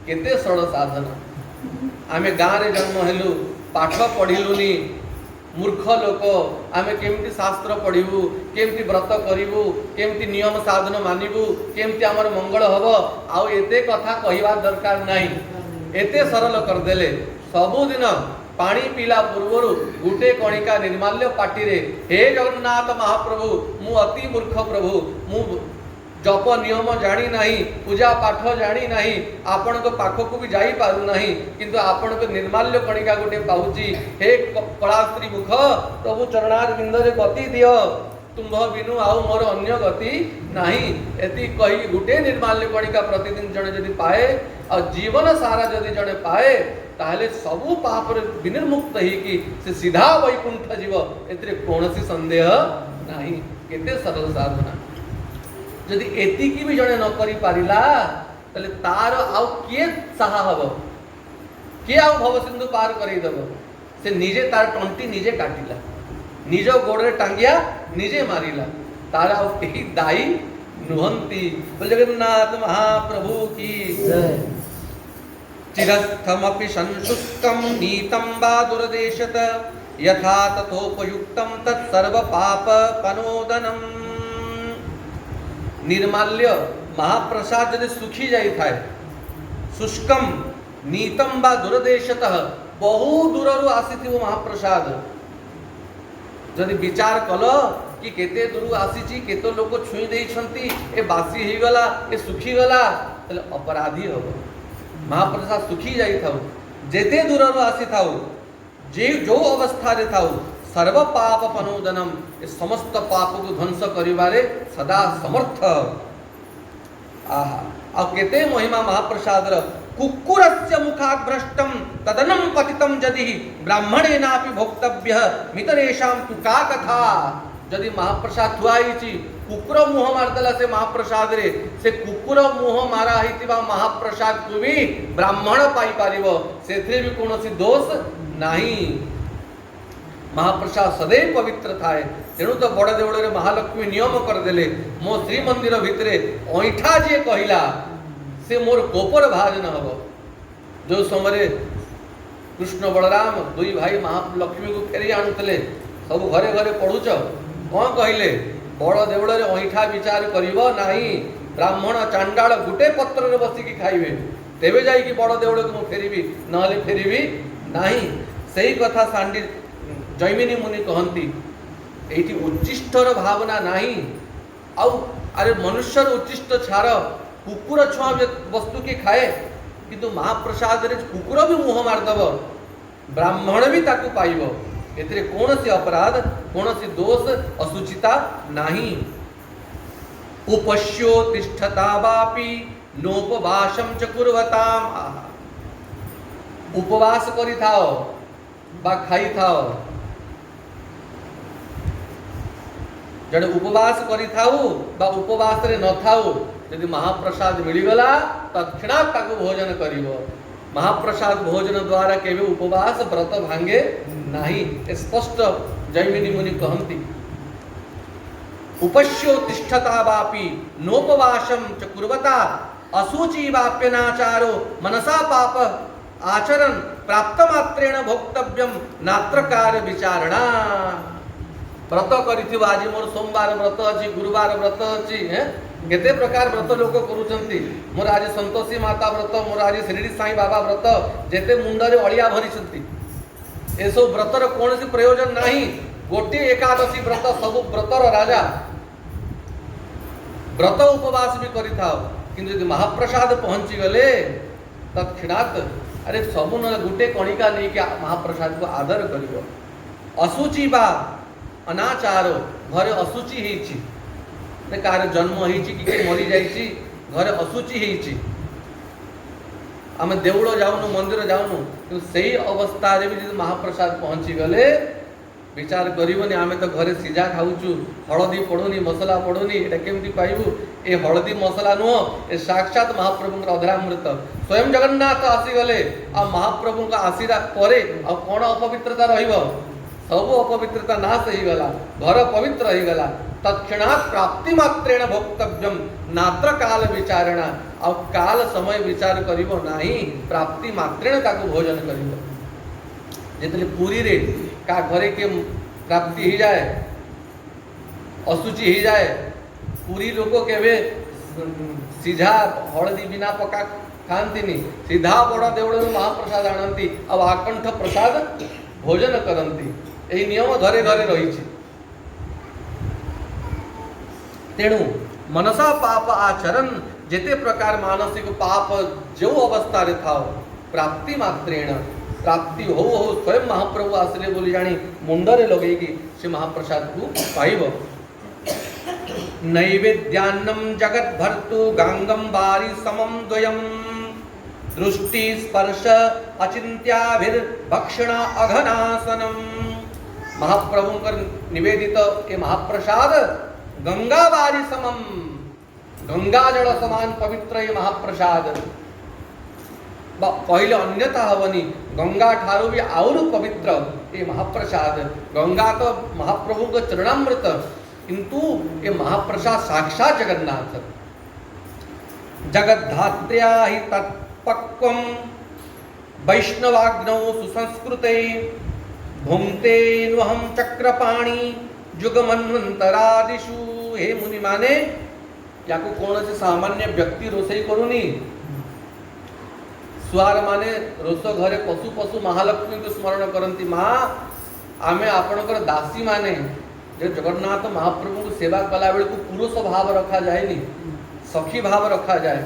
केते सरल साधना आमे गाँ रे जन्म हेलु पाठ पढ़िलुनी मूर्ख लोक आमे केमती शास्त्र पढ़िबू केमती व्रत करिबू केमती नियम साधन मानिबू केमती आमर मंगल हबो आउ एते कथा कहिबा दरकार नाही एते सरल कर देले सबुदिन पानी पीला पूर्वर गुटे कणिका निर्माल्य पाटी रे हे जगन्नाथ महाप्रभु मु अति मूर्ख प्रभु मु जप नियम जानी नहीं पूजा पाठ जानी नहीं आपण को पाख को भी जाई पारु नहीं किंतु आपण को निर्माल्य कणिका गोटे पाउची हे कलास्त्री मुख प्रभु चरणार बिंद रे गति दियो तुम्भ बिनु आउ मोर अन्य गति नहीं एति कही गुटे निर्माल्य कणिका प्रतिदिन जने यदि पाए और जीवन सारा यदि जने पाए ताहले सबु पाप रे विनिर्मुक्त ही कि से सीधा वैकुंठ जीव एतरे कोनसी संदेह नहीं। केते सरल साधना यदि एतिकी भी जने न करी पारिला तले तार आउ के साहा हबो के आउ भव सिंधु पार करी देबो से निजे तार टंटी निजे काटिला निज गोड़े टांगिया निजे मारिला तार आउ केही दाई नुहंती बोल जगन्नाथ महाप्रभु की जय। चिरस्थमपि संशुष्कं नीतं वा दुर्देशत यथा तथोपयुक्तं तत्सर्व पाप पनोदनम निर्माल्य महाप्रसाद यदि सुखी जाई थाए शुष्कम नीतम बा दुर्देशतः बहु दूररु आसीथिबो महाप्रसाद जदि विचार कल कि केते दूर आसीची केतो लोक छुई देइछंती ए बासी ही गला ए सुखी गला तले अपराधी हबो महाप्रसाद सुखी जाई थाउ जेते दूररु आसी थाउ जे जो अवस्था रे थाउ सर्व पाप पनोदनम ए समस्त पाप को ध्वंस करिबारे सदा समर्थ आहा आ केते महिमा महाप्रसाद र कुक्कुरस्य मुखात् भ्रष्टम तदनं पतितं यदि ब्राह्मणेनापि भोक्तव्यः मितरेषां तु का कथा जदि महाप्रसाद थुआ कुकुर मुह मारदेला से महाप्रसाद रे से कुकुर मुह मारा हितिबा महाप्रसाद को भी ब्राह्मण पाई पारिबो सेथरे भी कोनोसी दोष नाही। महाप्रसाद सदैव पवित्र थाए तेणु तो बड़ देवल रे महालक्ष्मी नियम करदेले मो श्रीमंदिर भितरे ऐठा जे कहिला से मोर कोपर भाजन हबो। जो समय कृष्ण बलराम दुई भाई महालक्ष्मी को फेरी आणुतले सब घरे घरे पढ़ुच कौन कहले बड़ देवल रे ऐठा विचार करिबो नाही ब्राह्मण चांडाल गुटे पत्र रे बसिकी खाइबे तेबे जाई कि बड़ देवल को फेरीबी नहले फेरीबी नाही। सही कथा सांडी जैमिनी मुनि कहती एठी उच्चिष्टर भावना नाही आउ अरे मनुष्यर उच्चिष्ट छार कुकुर छुआ वस्तु के खाए किंतु महाप्रसाद रे कुकुर भी मुह मारदब ब्राह्मण भी ताकू पाइब एथिरे कौनसी अपराध कौनसी दोष असुचिता नाही। उपश्यो तिष्ठता वापि नोपवासम च कुर्वताम उपवास करि थाओ बा खाई थाओ जड़े उपवास करि थाऊ बा उपवास रे न थाऊ यदि महाप्रसाद मिलीगला तत्क्षणात ताको भोजन करिवो। महाप्रसाद भोजन द्वारा केवे उपवास व्रत भांगे नाही स्पष्ट जैमिनी मुनि कहती। उपश्यो तिष्ठता वापि नोपवासम च कुर्वता अशुचि वाप्यनाचारो मनसा पाप आचरण प्राप्त मात्रेण भोक्तव्यम नात्रकार विचारणा। व्रत करिथिबो आज मोर सोमवार व्रत अछि गुरुवार व्रत अछि केते प्रकार व्रत लोक करूछंती मोर आज संतोषी माता व्रत मोर आज शिरडी साई बाबा व्रत जेते मुंडरे अलिया भरिसंती एसो व्रतर कोनसी प्रयोजन नाही। गोटे एकादशी व्रत सब व्रतर राजा व्रत उपवास भी करि थाओ किंतु यदि महाप्रसाद पहुंची गले तत्क्षणात अरे सबु न गुटे कणिका नहीं कि महाप्रसाद को आदर करिवो। असुचि बा अनाचारो घरे असुचि हेछि ने कार जन्म हेछि कि मरि जाइछि घरे असुचि हेछि आमे देउळ जाउनु मंदिर जाउनु कि सही अवस्था रे भी महाप्रसाद पहुंची गले विचार करिवनी आमे तो घरे सिजा खाउछु हळदी पडुनी मसला पडुनी एटा केमति पाइबु ए हळदी मसला नो ए साक्षात महाप्रभु अधरामृत स्वयं जगन्नाथ आसी गले आ महाप्रभु का आशीर्वाद परे आ कोन अपवित्रता रहिबो सब अपवित्रता नाश ही गला घर पवित्र ही गला। तत्क्षणात् प्राप्ति मात्रेण भोक्तव्यम नात्र काल विचारणा आ काल समय विचार करिवो नाही प्राप्ति मात्रेण ताको भोजन करिवो। जेतले पूरी रे का घरे के प्राप्ति ही जाए असुचि ही जाए पूरी लोक केवे सीधा हळदी बिना पका खांतिनी सीधा बड़ देवळ महाप्रसाद आणंती आ आकंठ प्रसाद भोजन करंती एही नियम घरे घरे रही। तेणु मनसा पाप आचरण जेते प्रकार मानसिक पाप जो अवस्था रे थाओ प्राप्ति मात्रेण प्राप्ति हो स्वयं महाप्रभु आसले बोली जानी मुंडरे लगेगी से महाप्रसाद को पाइब। नैवेद्यान्नम जगत भर्तु गांगम बारी समम द्वयम दृष्टि स्पर्श अचिंत्याभिर भक्षणा अघनासनम। महाप्रभु कर निवेदित ये महाप्रसाद गंगा बारी समम गंगा जल समान पवित्र ये महाप्रसाद पहले अन्यथा हवनी गंगा ठारू भी आउर पवित्र ये महाप्रसाद। गंगा तो महाप्रभु का चरणामृत किंतु ये महाप्रसाद साक्षात जगन्नाथ जगद्धात्र्या हि तत्पक्वम वैष्णवाग्नौ सुसंस्कृते भुंक्ते नुहम चक्रपाणी जुगमन्वंतरादिषु। हे मुनि माने याको कौन से सामान्य व्यक्ति रोषेई करूनी सुआर माने रोष घरे पशु पशु महालक्ष्मी को स्मरण करती माँ आमे आपणकर दासी माने जो जगन्नाथ महाप्रभु को सेवा कला बेल को पुरुष भाव रखा जाएनी सखी भाव रखा जाए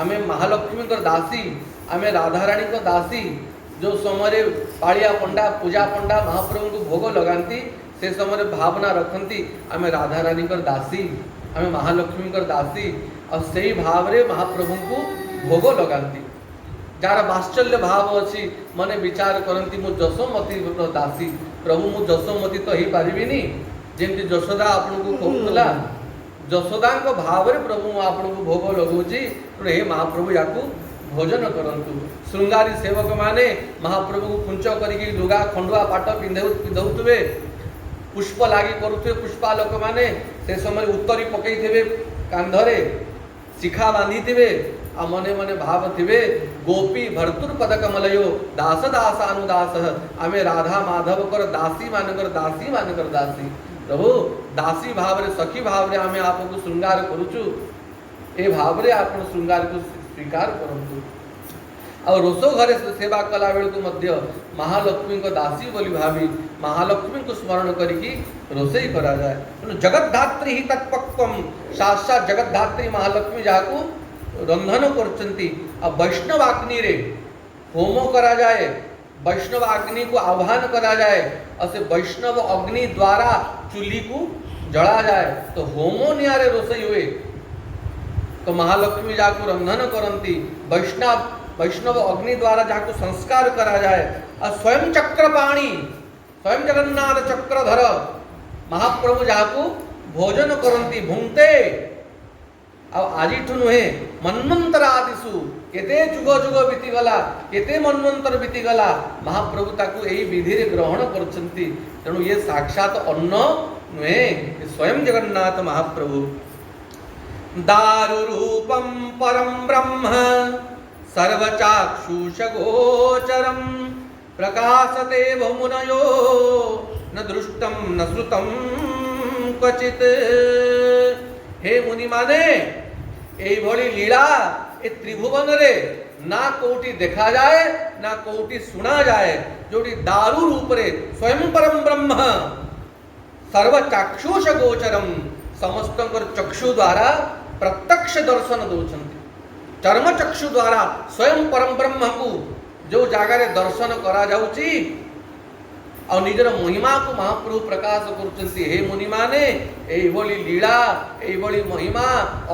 आमे महालक्ष्मी को दासी आमे राधाराणी को दासी जो समय पालिया पंडा पूजा पंडा महाप्रभु को भोग लगाती से समय भावना रखती आमे राधाराणी को दासी आमे महालक्ष्मी को दासी और सही भाव रे महाप्रभु को भोग लगाती जार वात्सल्य भाव अच्छी मने विचार करती मु जसोमती दासी प्रभु मु जसोमती तो ही पारिबिनी जेमती यशोदा आपन को कहूला यशोदा भाव में प्रभु आपन को भोग लगौची हे महाप्रभु या भोजन करंतु। श्रृंगारी सेवक माने महाप्रभु को कुंच करिकी लुगा खंडुआ पाट पिंधौवे पुष्प लागी करुवे पुष्पालोक माने से समय उत्तरी पकईथे कांधरे शिखा बांधी आ मने मने भाव थे गोपी भर्तुर पद कमलयो दास दास अनुदास आमे राधा माधव कर दासी मानकर दासी प्रभु दासी भाव रे सखी भाव रे आमे आपको श्रृंगार करूचु ए भाव रे आपण श्रृंगार को स्वीकार करंतु। और रोसो घरे सेवा कला बेल को मध्य महालक्ष्मी को दासी बोली भावी महालक्ष्मी को स्मरण करिकी रोसई करा जाए तेणु जगद्धात्री ही तत्पक्वम साक्षात जगद्धात्री महालक्ष्मी जहाँ रंधन करचंती आ वैष्णवाग्नि रे होम करा जाए वैष्णव अग्नि को आह्वान करा जाए और से वैष्णव अग्नि द्वारा चूल्ही को जला जाए तो होमो नियारे रोसई हुए तो महालक्ष्मी जाको रंधन करंती वैष्णव अग्नि द्वारा जाको संस्कार करा जाए और स्वयं चक्र पाणी स्वयं जगन्नाथ चक्रधर महाप्रभु जाको भोजन करंती भुंगते आज नुहे मन्वंतर आदिशु केते जुग जुग बीतीगला केते मन्वंतर बीतीगला महाप्रभु ताकू यही विधि रे ग्रहण करछंती तेणु ये साक्षात अन्न नुहे स्वयं जगन्नाथ महाप्रभु। दारु रूपम परम ब्रह्म सर्वचाक्षुष गोचरम प्रकाशते बहुमुनयो न दृष्टम न श्रुतम क्वचित। हे मुनि माने एई भली लीला ए त्रिभुवन रे ना कोटी देखा जाए ना कोटी सुना जाए जोटी दारु रूप रे स्वयं परम ब्रह्म सर्व चाक्षुष गोचरम समस्त चक्षु द्वारा प्रत्यक्ष दर्शन दौरान चर्म चक्षु द्वारा स्वयं परम ब्रह्म को जो जगार दर्शन करा जाउची और निजर महिमा को महाप्रभु प्रकाश करछंती। हे मुनि माने एई भली लीला एई भली महिमा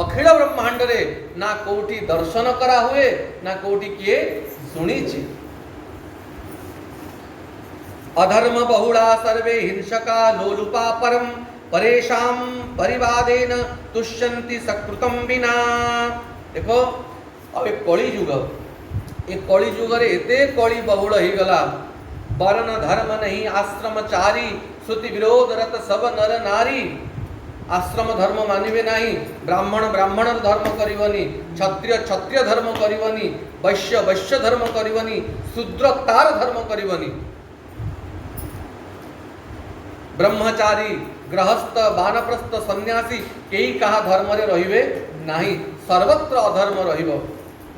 अखिल ब्रह्मांड रे ना कोठी दर्शन करा हुए ना कोठी किए सुनीची। अधर्म बहुला सर्वे हिंसका लोलुपा परम परेशान परिवादेन तुष्यन्ति सकृतम विना। देखो अब एक कली युग रे एते कली बहुल ही गला वर्ण धर्म नहीं आश्रमचारी श्रुति विरोध रत सब नर नारी। आश्रम धर्म मानिबे नहीं ब्राह्मण ब्राह्मण धर्म करिवनी क्षत्रिय क्षत्रिय धर्म करिवनी वैश्य वैश्य धर्म करिवनी शूद्र तार धर्म करिवनी ब्रह्मचारी गृहस्थ बानप्रस्थ सन्यासी केई कहा धर्म रे रहिबे नाही सर्वत्र अधर्म रहिबो।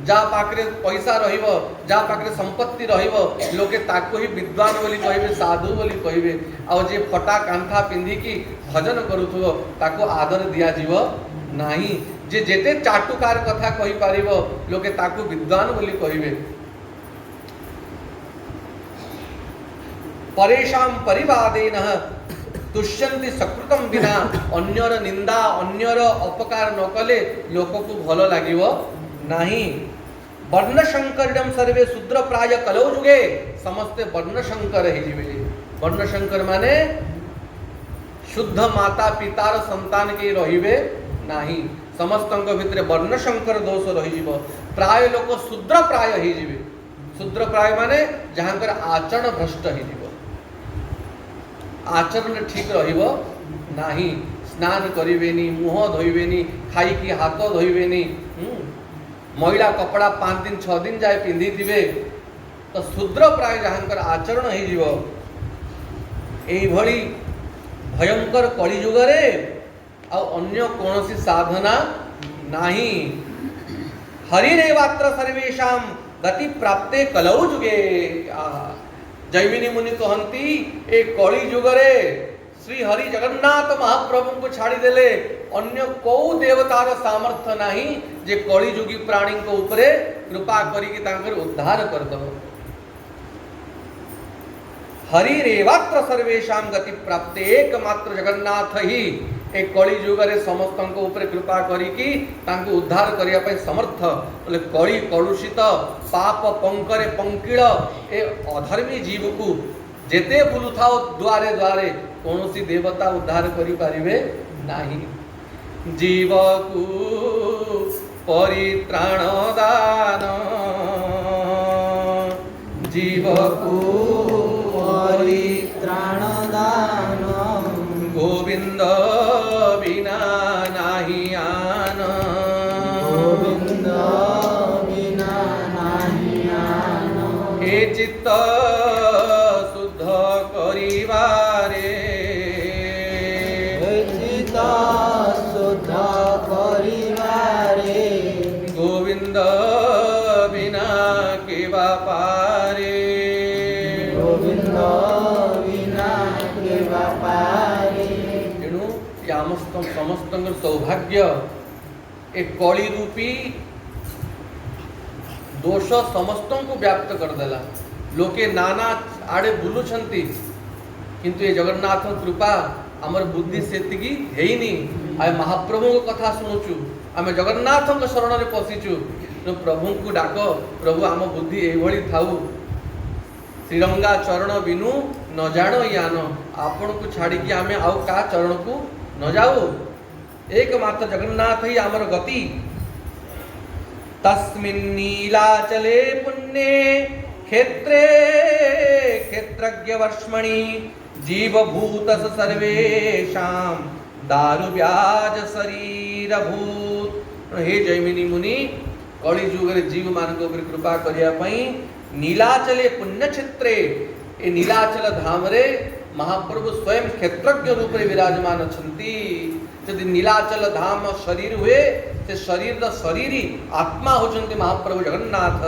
जा पाखरे पैसा रहिबो जा पाखरे संपत्ति रहिबो लोके ताको ही विद्वान बोली कहिबे साधु बोली कहिबे आ जे फटा कांथा पिंधी की भजन करूथो ताको आदर दिया जीवो नाही जे जेते चाटुकार कथा कहि पारिबो लोके ताको विद्वान बोली कहिबे। परेशान परिवादेन तुष्यन्ति सकृतम बिना अन्यर निंदा अन्यर अपकार न कले लोक को भल लागिवो नहीं। वर्णशंकरम सर्वे शूद्र प्राय कलौ जुगे समस्ते वर्णशंकर ही वर्णशंकर माने शुद्ध माता पितार संतान के रहिबे नाही समस्तंक भितरे वर्णशंकर दोष रही प्राय लोक शूद्र प्राय ही जिवे। शूद्र प्राय माने जहाँकर आचरण भ्रष्ट ही आचरण ठीक रहिबो नाही स्नान करिवेनी मुह धोइबेनी खाई की हाथ धोइबेनी महिला कपड़ा 5 दिन 6 दिन जाए पिंधि थिबे तो शूद्र प्राय जहाँकर आचरण ही जीव। एई भली भयंकर कली युग रे आ अन्य कोनोसी साधना नाही। हरि रेवात्र सर्वेषां गति प्राप्ते कलौ जुगे। जैमिनी मुनि कहती ए कली युग रे श्री हरि जगन्नाथ महाप्रभु को छाड़ी देले अन्य को देवतार सामर्थ्य नाही जे कली युगी प्राणी को ऊपरे कृपा करिकी तांकर उद्धार कर दो। हरि रेवात्र सर्वेषां गति प्राप्ते एकमात्र जगन्नाथ ही एक कली युग रे समस्त को ऊपरे कृपा करिकी तांको उद्धार करिया पय समर्थ। बोले कली कलुषित पाप पंकरे पंकिळ ए अधर्मी जीव को जेते बुलुथाओ द्वारे द्वारे कौन सी देवता उद्धार करि पारिबे नाही। जीव को परित्राण दान, जीव को परित्राण दान, गोविंद बिना नाही आन, गोविंद बिना नाही आन, हे चित्त शुद्ध करिवारे, चित्त शुद्ध करिवारे, गोविंद बिना केवा पारे, गोविंद बिना केवा पारे। तेणु समस्त सौभाग्य ए कली रूपी दोष समस्त को व्याप्त करदेला। लोके नाना आड़े बुलुछंती किंतु ये जगन्नाथ कृपा आमर बुद्धि सेतिकी हेइनी। आए महाप्रभु को कथा शुणुचु, आम जगन्नाथ शरण में पशिचु, प्रभु को डाक, प्रभु आम बुद्धि एभली थाउ, श्रीरंगा चरण बिनु न जानो यान, आपण को छाड़ी कि आमे आउ का चरण को न जाऊ, एकमात्र जगन्नाथ ही आमर गति। तस्मिन् नीलाचले पुण्ये क्षेत्रे क्षेत्रज्ञ वर्ष्मणि, जीवभूतस सर्वेषां दारु व्याज शरीर भूत। हे जैमिनी मुनि, कली जुग रे जीव मान को कृपा करिया पई नीलाचले पुण्य क्षेत्रे, ए नीलाचल धाम रे महाप्रभु स्वयं क्षेत्रज्ञ रूप रे विराजमान अछंती। यदि नीलाचल धाम शरीर हुए से शरीर शरीरी आत्मा होचंती महाप्रभु जगन्नाथ।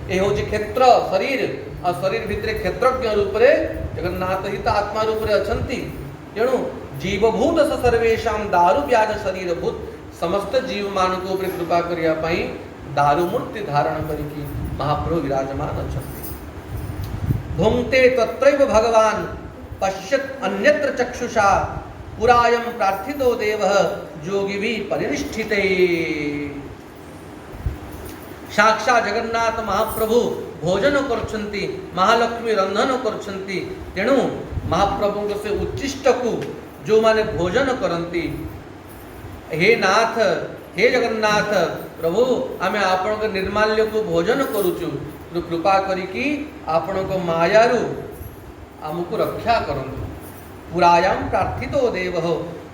ए होची क्षेत्र शरीर, और शरीर भितरे क्षेत्रज्ञ रूप रे जगन्नाथ ही तो आत्मा रूप रे अछंती। तेणु जीवभूत सर्वेषां दारु व्याज शरीर भूत, समस्त जीव मान को ऊपर कृपा करिया पई दारु मूर्ति धारण करिकी महाप्रभु विराजमान अछंती। भुंक्ते तत्रैव भगवान पश्यत अन्यत्र चक्षुषा, पुरायम प्रार्थितो देवः जोगिभी परिनिष्ठिते। साक्षात जगन्नाथ महाप्रभु भोजन करछंती, महालक्ष्मी रंधन करछंती। तेणु महाप्रभु से उच्चिष्ट को जो माने भोजन करंती, हे नाथ हे जगन्नाथ प्रभु आमे आपण को निर्माल्य को भोजन करूचु, कृपा करिकी आपण को मायारु आमको रक्षा करंतु। पुरायाम प्रार्थितो देवः,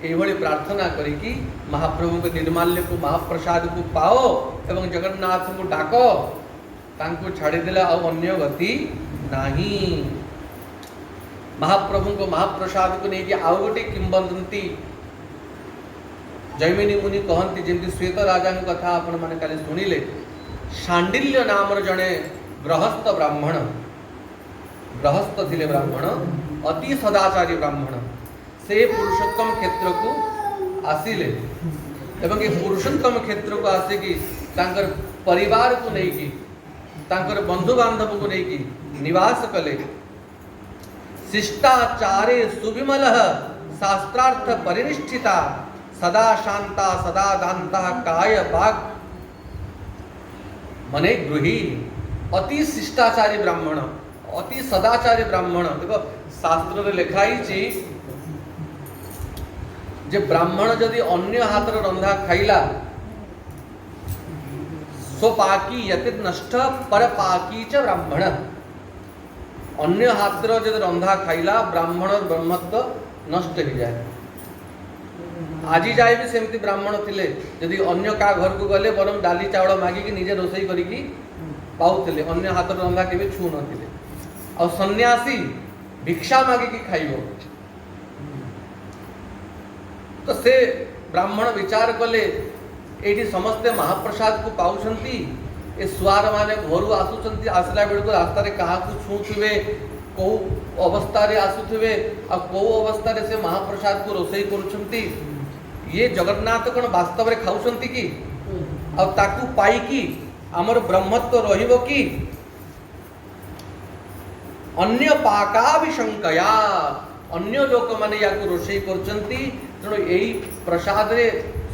एभली प्रार्थना करिकी महाप्रभु के निर्माल्य को महाप्रसाद को पाओ एवं जगन्नाथ को डाको, तांको छाड़ी देला और अन्य गति नाही। महाप्रभु को महाप्रसाद को नहीं कि आउ गोटे किंवदंती जैमिनी मुनि कहती, जमी श्वेत राजा कथा आपण मैंने काली शुणिले। शांडिल्य नाम जड़े गृहस्थ ब्राह्मण, गृहस्थ थिले ब्राह्मण, अति सदाचारी ब्राह्मण, से पुरुषोत्तम क्षेत्र को आसिले एवं ये पुरुषोत्तम क्षेत्र को आसिकी तांकर परिवार को लेकी, तांकर बंधु बांधव को लेकी निवास कले। शिष्टाचारे सुविमल शास्त्रार्थ परिनिष्ठिता, सदा शांता सदा दांता काय बाग मने गृही। अति शिष्टाचारी ब्राह्मण, अति सदाचारी ब्राह्मण। देखो शास्त्र रे लिखाई छी जे ब्राह्मण जदि अन्य हाथ रंधा खाइला स्वपाकी यति नष्ट पर पाकी च ब्राह्मण। अन्य हाथ जदि रंधा खाइला ब्राह्मण ब्रह्मत्व नष्ट हो जाए। आज जाए भी सेमती ब्राह्मण थिले, यदि अन्य का घर को गले बरम डाली चावल मागिकी निजे रोषेई करिकी पाउथिले, अन्य हाथ रंधा केबे छू नथिले। और सन्यासी भिक्षा मागिकी खाइबो, तो से ब्राह्मण विचार कले एठी समस्ते महाप्रसाद को पाउछंती, ए सुआर माने घरु आसुछंती, आसला बेल को रास्ता रे कहा को छूथुवे, को अवस्था रे आसुथुवे आ को अवस्था रे से महाप्रसाद को रोषेई करूछंती। ये जगन्नाथ कौन वास्तव रे खाउछंती की आ ताकू पाई की हमर ब्रह्मत्व रहिबो की? अन्य पाकाभिशंकया, अन्य लोक माने याकू रोषेई करछंती, तेणु एई प्रसाद रे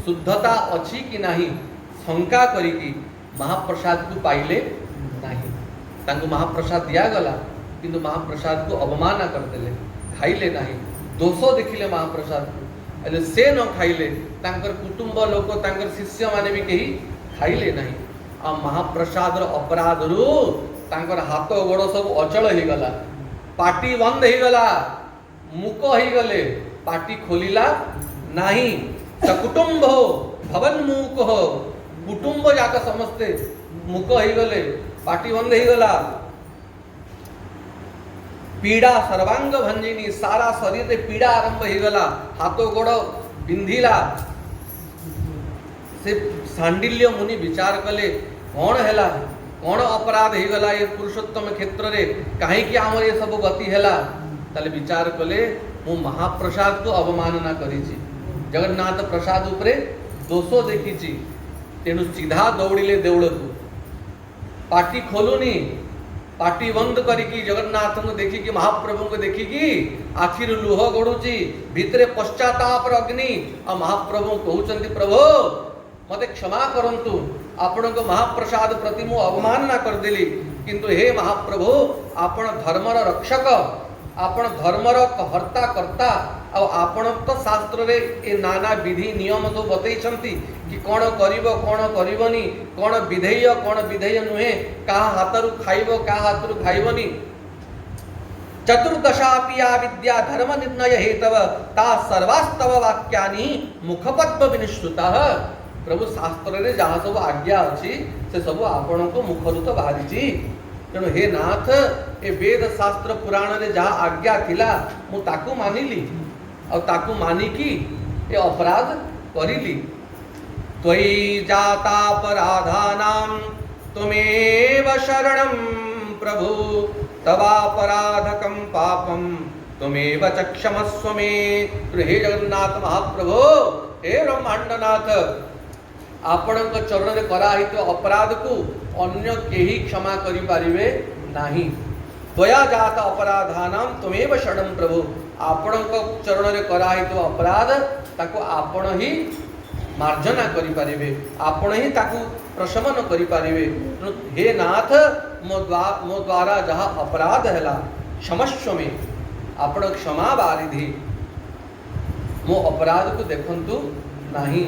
शुद्धता अछि कि नाही शंका करिकी महाप्रसाद को पाइले नाही। तांको महाप्रसाद दिया गला किंतु महाप्रसाद को अवमान करदेले, खाइले नाही। दोष देखिले महाप्रसाद को से न खाइले तांकर कुटुंब लोक तांकर शिष्य माने भी कहीं खाइले नहीं आ महाप्रसाद अपराध रु तांकर हाथ गोड़ सब अचल हो गला पाटी बंद हो गला मुक हो गले पाटी खोलिला नहीं सकुटुंब हो भवन मुक हो कुटुंब जाक समस्ते मुक हो गले पाटी बंद हो गला पीड़ा सर्वांग भंजिनी सारा शरीर रे पीड़ा आरंभ हो गला हाथ गोड़ बिंधिला से सांडिल्य मुनि विचार कले कौन हैला कौन अपराध हो गला ये पुरुषोत्तम क्षेत्र रे कहीं कि आमर ये सब गति हैला ताले विचार कले मु महाप्रसाद को अवमानना करिछि जगन्नाथ प्रसाद उपरे दोष देखिछि तेणु सीधा दौड़िले देउळ को पाटी खोलुनी पाटी बंद करिकी जगन्नाथ को देखिकी महाप्रभु को देखिकी आखिर लुह गड़ुची भितरे पश्चाताप अग्नि आ महाप्रभु कहउचंती प्रभु मते क्षमा करंतु आपण को महाप्रसाद प्रति मु अवमानना कर देली किंतु हे महाप्रभु आपण धर्मर रक्षक आपण धर्मर हर्ता कर्ता आ आपण तो शास्त्र रे ए नाना विधि नियम सब बतैछंती कि कौन करिवो कौन करिवनी कौन विधेय नुहे का हाथरु खाइबो का हाथरु खाइबनी चतुर्दशापि या विद्या धर्म निर्णय हेतव ता सर्वास्तव वाक्यानि मुखपद्म विनिश्रुतः प्रभु शास्त्र रे जहाँ सब आज्ञा अच्छी से सब आपण को मुखरु तो बाहरी तेणु हे नाथ ए वेद शास्त्र पुराण रे जहाँ आज्ञा थिला मु ताकू मानिली और ताकू मानिकी ए अपराध करिली त्वयि जातापराधानां त्वमेव शरणं प्रभु तवापराधकं पापं त्वमेव च क्षमस्व मे। हे जगन्नाथ महाप्रभु हे ब्रह्मांडनाथ आपण चरण रे कराहित अपराध को अन्य केही क्षमा करि पारिबे नाही। त्वया जात अपराधानां त्वमेव शरणं प्रभु आपण चरण रे कराहित अपराध ताको आपण ही मार्जना करि पारिबे आपण ही ताको प्रशमन करि पारिबे। हे नाथ मो द्वारा जहाँ अपराध हैला क्षमस्व में आपण क्षमा बारिधि मो अपराध को देखंतु नाही।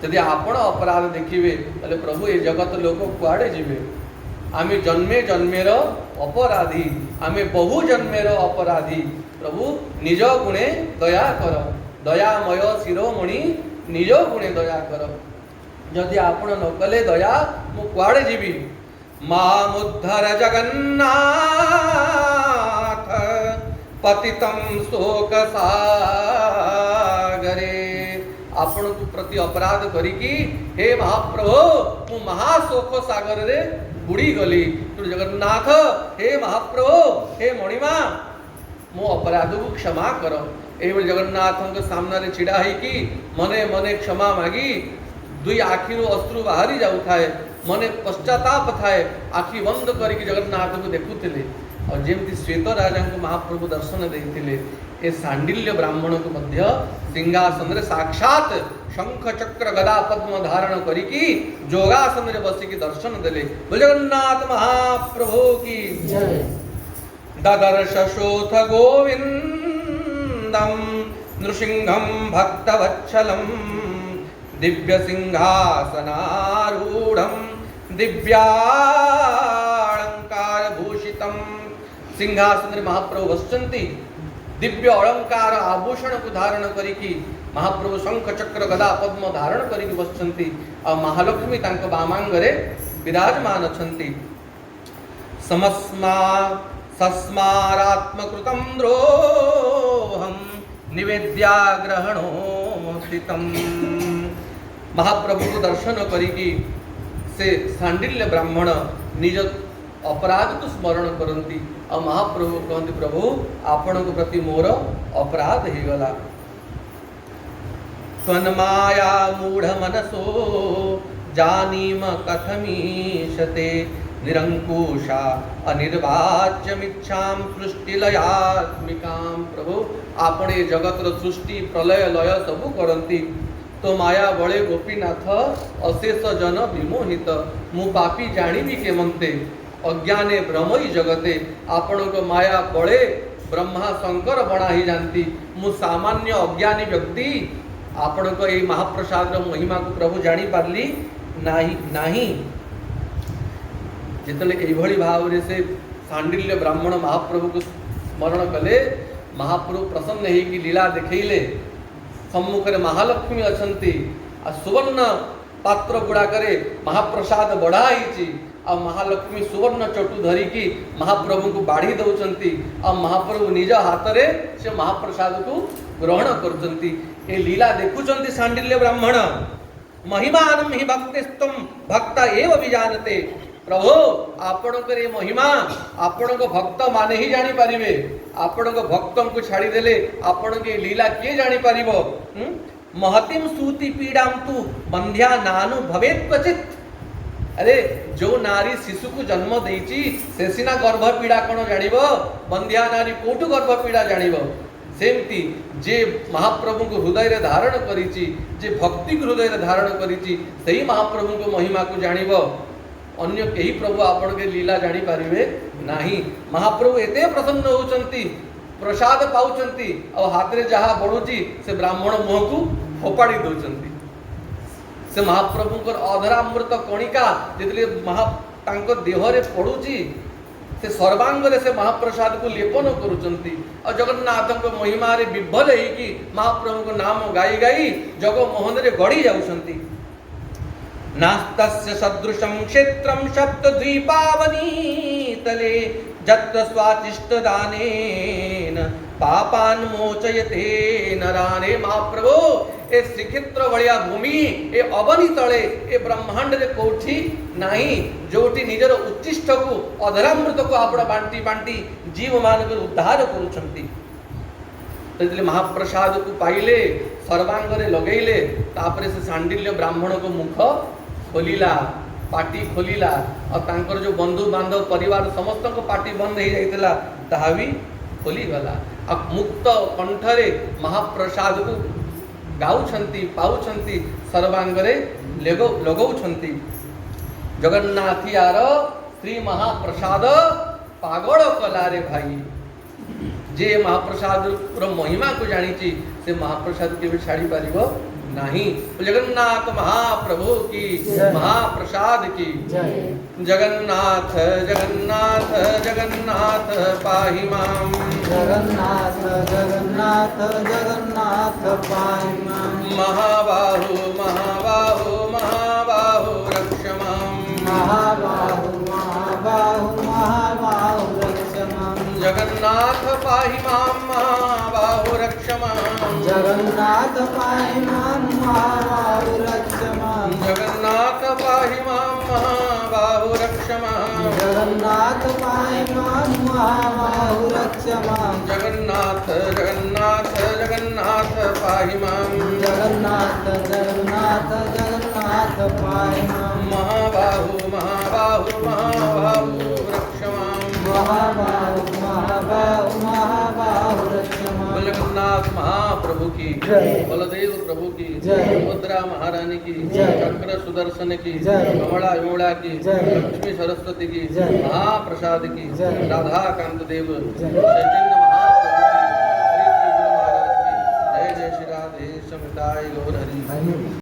यदि आपण अपराध देखिए ताले प्रभु ये जगत लोक कुआड़े जीवे आमे जन्मे जन्मेर अपराधी आमे बहु जन्मेर अपराधी प्रभु निज गुणे दया कर दयामय शिरोमणि निज गुणे दया कर जदि आपण न कले दया मु कुआड़े जीवी। मामुद्धर जगन्नाथ पतितं शोक सागरे आपण को प्रति अपराध करिकी हे महाप्रभु मु महाशोक सागर रे बुड़ी गली तू जगन्नाथ हे महाप्रभु हे मणिमा मो अपराध को क्षमा कर। एवं जगन्नाथ के सामने रे छिड़ा है कि मने मने क्षमा मागी दुई आखिरु अश्रु बाहरी जाऊ थाए मने पश्चाताप थाए आखि बंद करके जगन्नाथ को देखुथिले और जेमती श्वेत राजा को महाप्रभु दर्शन देइथिले ए सांडिल्य ब्राह्मण को मध्य सिंहासन रे साक्षात शंख चक्र गदा पद्म धारण करिकी जोगासन रे बसिकी दर्शन देले। जगन्नाथ महाप्रभु की जय। ददर्श शोथ गोविंदम नृसिंहम भक्तवत्सलम दिव्य सिंहासनारूढ़म दिव्यालंकार भूषितम। सिंहासन रे महाप्रभु वसंती दिव्य अलंकार आभूषण को धारण करिकी महाप्रभु शंख चक्र गदा पद्म धारण करिकी बसचंती और महालक्ष्मी तांको बामांगरे विराजमान अछंती। समस्मा सस्मारात्मकृतं द्रोहं निवेद्याग्रहणोचितम्। महाप्रभु को दर्शन करिकी से सांडिल्य ब्राह्मण निज अपराध को स्मरण करती और महाप्रभु कहते प्रभु आपण को प्रति मोर अपराध हो गला। त्वन्माया मूढ़ मनसो जानीम कथमीशते निरंकुशा अनिर्वाच्यमिच्छां सृष्टिलयात्मिकां। प्रभु आपण ये जगत सृष्टि प्रलय लय सबू करती तो माया बड़े गोपीनाथ अशेष जन विमोहित मु पापी जानी के मनते अज्ञाने भ्रमई जगते आपण को माया बड़े ब्रह्मा शंकर बणा ही जानती मु सामान्य अज्ञानी व्यक्ति आपण को ये महाप्रसाद महिमा को प्रभु जानी पारली नाही जितले एभली भाव से सांडिल्य ब्राह्मण महाप्रभु को स्मरण कले महाप्रभु प्रसन्न होगी लीला देखले सम्मुख महालक्ष्मी अच्छी आ सुवर्ण पात्र गुड़ाक महाप्रसाद बढ़ाई आ महालक्ष्मी सुवर्ण चटु धरिकी महाप्रभु को बाढ़ी दौरान आ महाप्रभु निज हाथ में से महाप्रसाद को ग्रहण कर लीला देखुं सांडिल्य ब्राह्मण महिमान ही भक्तिस्तम भक्त एव विजानते प्रभु आपण महिमा आपण को भक्त माने ही जानी पारिबे आपण को भक्तों को छाड़ी देले आपण के लीला किए जानी पारिबो महतिम सूति पीड़ाम तु बंध्या नानु भवेत क्वचित अरे जो नारी शिशु को जन्म देची से सिना गर्भ पीड़ा कौन जानिबो बंध्या नारी कोठु गर्भ पीड़ा जानिबो सेमती जे महाप्रभु को हृदय रे धारण करिची जे भक्ति को हृदय रे धारण करिची सही महाप्रभु को महिमा को जानिबो अन्य कई प्रभु आपण के लीला जानी पारिबे नाही महाप्रभु एते प्रसन्न होचंती प्रसाद पाउचंती और हाथ रे जहा बढुची से ब्राह्मण मुह को फोपाड़ी दउचंती से महाप्रभु को अधरामृत कणिका जितले महा तांको देह रे पडुची से सर्वांग रे से महाप्रसाद को लेपन करूचंती और जगन्नाथ को महिमा रे विभल है कि महाप्रभु को नाम गाई गाई जग मोहन रे गड़ी जाउचंती नास्तस्य सदृशं क्षेत्रं सप्तद्वीपावनी तले जत्र स्वाचिष्ट दानेन पापान मोचयते नराने महाप्रभु ए श्रीक्षेत्र भलिया भूमि ए अवनी तले ए ब्रह्मांड रे कोठी नाही जोटी निजर उच्चिष्ट को अधरामृत को आपण बांटी बांटी जीव मान को उद्धार करूछंती तो महाप्रसाद को पाइले सर्वांग रे लगेले तापरे से सांडिल्य ब्राह्मण को मुख खोलिला पाटी खोलिला और तांकर जो बंधु बांधव परिवार समस्त को पाटी बंद हो जाइतला ताहा भी खोली गला अब मुक्त कंठरे महाप्रसाद को गाउछंती पाउछंती सर्वांग रे लगौछंती जगन्नाथियार श्री महाप्रसाद पागल कला रे भाई जे महाप्रसाद महिमा को जानी से महाप्रसाद के भी छाड़ी पारिबो नहीं जगन्नाथ महाप्रभु की महाप्रसाद की जगन्नाथ जगन्नाथ जगन्नाथ पाहि माम जगन्नाथ जगन्नाथ जगन्नाथ पाहि माम महाबाहु महाबाहु महाबाहु रक्ष माम महाबाहु महाबाहु महाबाहु रक्ष माम जगन्नाथ पाहि माम महाबाहु रक्ष माम जगन्नाथ पाहि माम महाबाहु रक्ष माम जगन्नाथ पाहि माम महाबाहु रक्ष माम जगन्नाथ पाहि माम महाबाहु रक्ष माम जगन्नाथ जगन्नाथ जगन्नाथ पाहि माम जगन्नाथ जगन्नाथ जगन्नाथ पाहि माम महाबाहु महाबाहु महाबाहु रक्ष माम महाबाहु महाबाहु महाबाहु रक्ष माम जगन्नाथ महाप्रभु की जय। बलदेव प्रभु की जय। भद्रा महारानी की जय। चक्र सुदर्शन की जय। कमला विमला की जय। लक्ष्मी सरस्वती की जय। महाप्रसाद की जय। राधा कांत देव जय। चैतन्य महाप्रभु की श्री श्री गुरु महाराज की जय जय श्री राधे समिताय गौर हरि।